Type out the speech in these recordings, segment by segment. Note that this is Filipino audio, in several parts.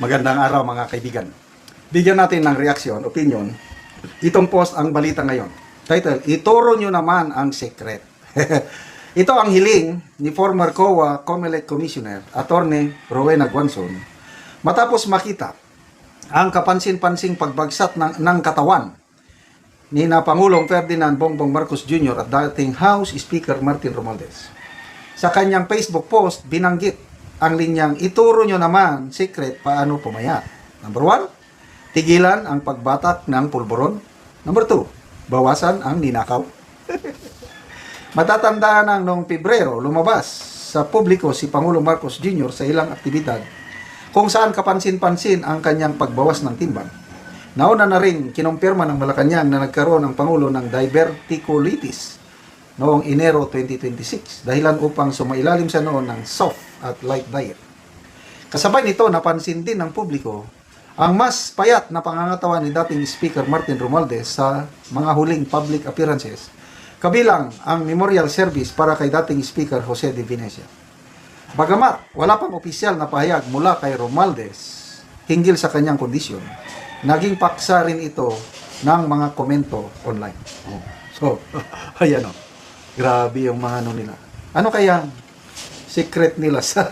Magandang araw mga kaibigan. Bigyan natin ng reaksyon, opinion. Itong post ang balita ngayon. Title, ituro nyo naman ang secret. Ito ang hiling ni former COA COMELEC Commissioner, Attorney Rowena Guanzon, matapos makita ang kapansin-pansing pagbagsak ng katawan ni na Pangulong Ferdinand Bongbong Marcos Jr. at dating House Speaker Martin Romualdez. Sa kanyang Facebook post, binanggit ang linyang ituro nyo naman secret paano pumayat. Number 1, tigilan ang pagbatak ng pulburon. Number 2, bawasan ang ninakaw. Matatandaan ang noong Pebrero, lumabas sa publiko si Pangulong Marcos Jr. sa ilang aktibidad kung saan kapansin-pansin ang kanyang pagbawas ng timbang. Nauna na rin kinumpirma ng Malacanang na nagkaroon ang Pangulo ng diverticulitis noong Enero 2026, dahilan upang sumailalim siya noon ng soft at light diet. Kasabay nito, napansin din ng publiko ang mas payat na pangangatawan ni dating Speaker Martin Romualdez sa mga huling public appearances, kabilang ang memorial service para kay dating Speaker Jose de Venecia. Bagamat wala pang opisyal na pahayag mula kay Romualdez hinggil sa kanyang kondisyon, naging paksa rin ito ng mga komento online. So, ayan o. Grabe yung mga ano nila. Ano kaya secret nila sa...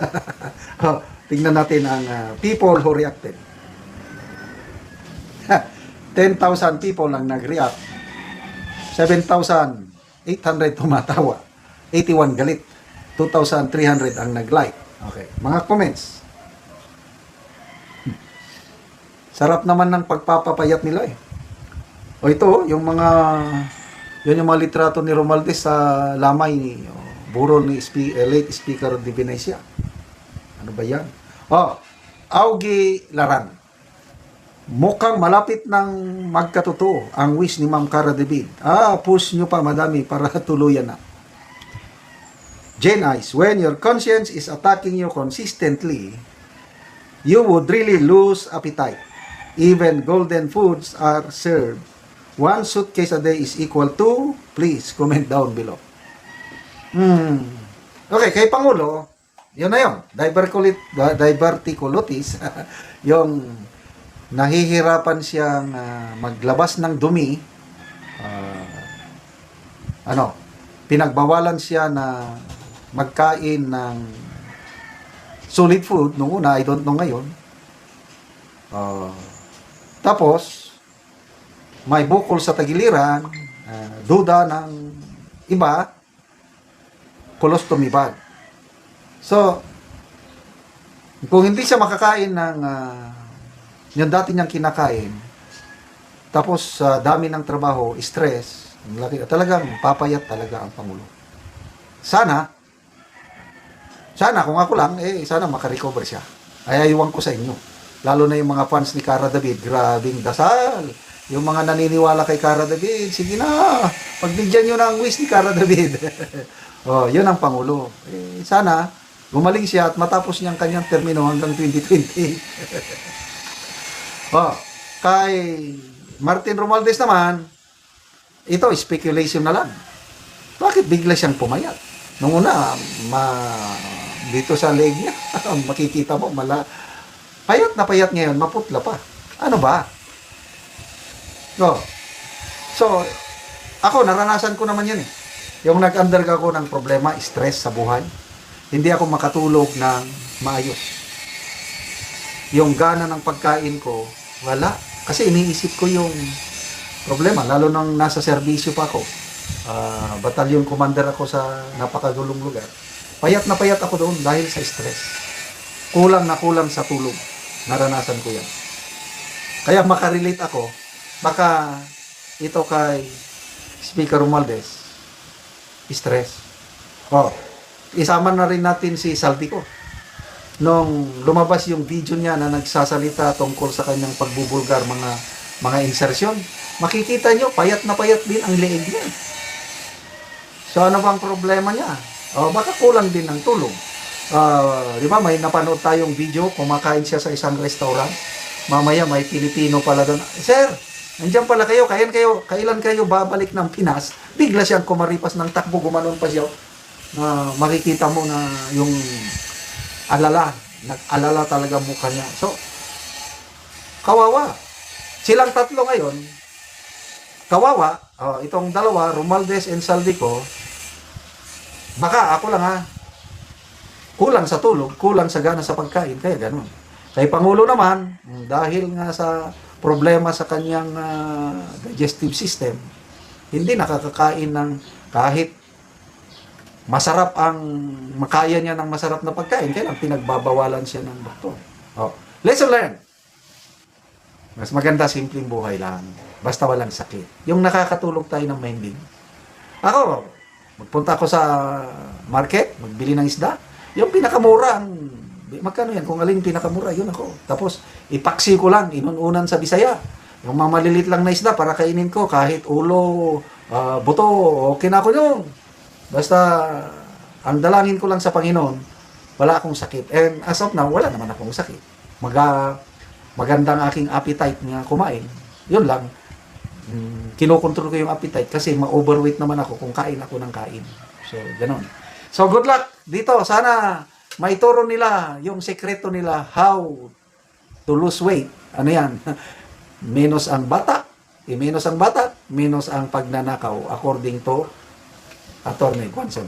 tingnan natin ang people who reacted. 10,000 people ang nag-react. 7,800 tumatawa. 81 galit. 2,300 ang nag-like. Okay. Mga comments. Sarap naman ng pagpapapayat nila eh. O ito, yung mga... Yan yung mga litrato ni Romualdez sa lamay ni burol ni late Speaker de Venecia. Ano ba yan? Augie Laran. Mukhang malapit ng magkatotoo ang wish ni Ma'am Cara David. Push nyo pa madami para tuluyan na. Jane Ice, when your conscience is attacking you consistently, you would really lose appetite. Even golden foods are served. One suitcase a day is equal to, please comment down below. Okay, kay Pangulo, yun na yun. Diverticulitis, yung nahihirapan siyang maglabas ng dumi, pinagbawalan siya na magkain ng solid food nung una, I don't know ngayon. Tapos, may bukol sa tagiliran, duda ng iba, colostomy bag. So, kung hindi siya makakain ng yung dati niyang kinakain, tapos dami ng trabaho, stress, talagang papayat talaga ang Pangulo. Sana kung ako lang, sana makarecover siya. Ay ayuwan ko sa inyo. Lalo na yung mga fans ni Cara David, grabing dasal. Yung mga naniniwala kay Cara David, sige na, pagbigyan nyo na ang wish ni Cara David. Yun ang Pangulo. Sana, gumaling siya at matapos niyang kanyang termino hanggang 2020. Kay Martin Romualdez naman, ito, speculation na lang. Bakit bigla siyang pumayat? Nung una, dito sa leg niya, makikita mo, payat na payat ngayon, maputla pa. Ano ba? So, ako, naranasan ko naman yan eh. Yung nag-undergo ako ng problema, stress sa buhay, hindi ako makatulog ng maayos. Yung gana ng pagkain ko, wala. Kasi iniisip ko yung problema, lalo nang nasa serbisyo pa ako. Batalyon commander ako sa napakagulong lugar. Payat na payat ako doon dahil sa stress. Kulang na kulang sa tulog. Naranasan ko yan. Kaya makarelate ako. Baka ito kay Speaker Romualdez, stress. Isama na rin natin si Saldico. Nung lumabas yung video niya na nagsasalita tungkol sa kanyang pagbubulgar, mga insertion, makikita nyo, payat na payat din ang leeg niya. So ano bang problema niya? Baka kulang din ng tulog. Di ba, may napanood tayong video, kumakain siya sa isang restaurant. Mamaya may Pilipino pala doon. Sir, nandiyan pala kayo, kailan kayo babalik ng Pinas? Bigla siyang kumaripas ng takbo, gumanon pa siya. Makikita mo na yung alala, nag-alala talaga mukha niya. So, kawawa. Silang tatlo ngayon, kawawa, itong dalawa, Romualdez and Saldico, baka ako lang ha, kulang sa tulog, kulang sa gana sa pagkain, kaya ganun. Kay Pangulo naman, dahil nga sa problema sa kanyang digestive system, hindi nakakakain ng kahit masarap ang makaya niya ng masarap na pagkain, kaya lang pinagbabawalan siya ng doktor. Lesson learned. Mas maganda simpleng buhay lang. Basta walang sakit. Yung nakakatulog tayo ng minding. Ako, magpunta ako sa market, magbili ng isda. Yung pinakamura, magkano yan? Kung alin pinakamura, yun ako. Tapos, ipaksi ko lang, inununan sa Bisaya. Yung mga malilit lang na isda para kainin ko, kahit ulo, buto, okay na ako yun. Basta, ang dalangin ko lang sa Panginoon, wala akong sakit. And as of now, wala naman akong sakit. Magandang aking appetite nga kumain. Yun lang. Kinokontrol ko yung appetite kasi ma-overweight naman ako kung kain ako ng kain. So, ganun. So, good luck dito. Sana maituro nila yung sekreto nila how to lose weight. Ano yan? Minus ang batak, minus ang pagnanakaw according to Attorney Quanson.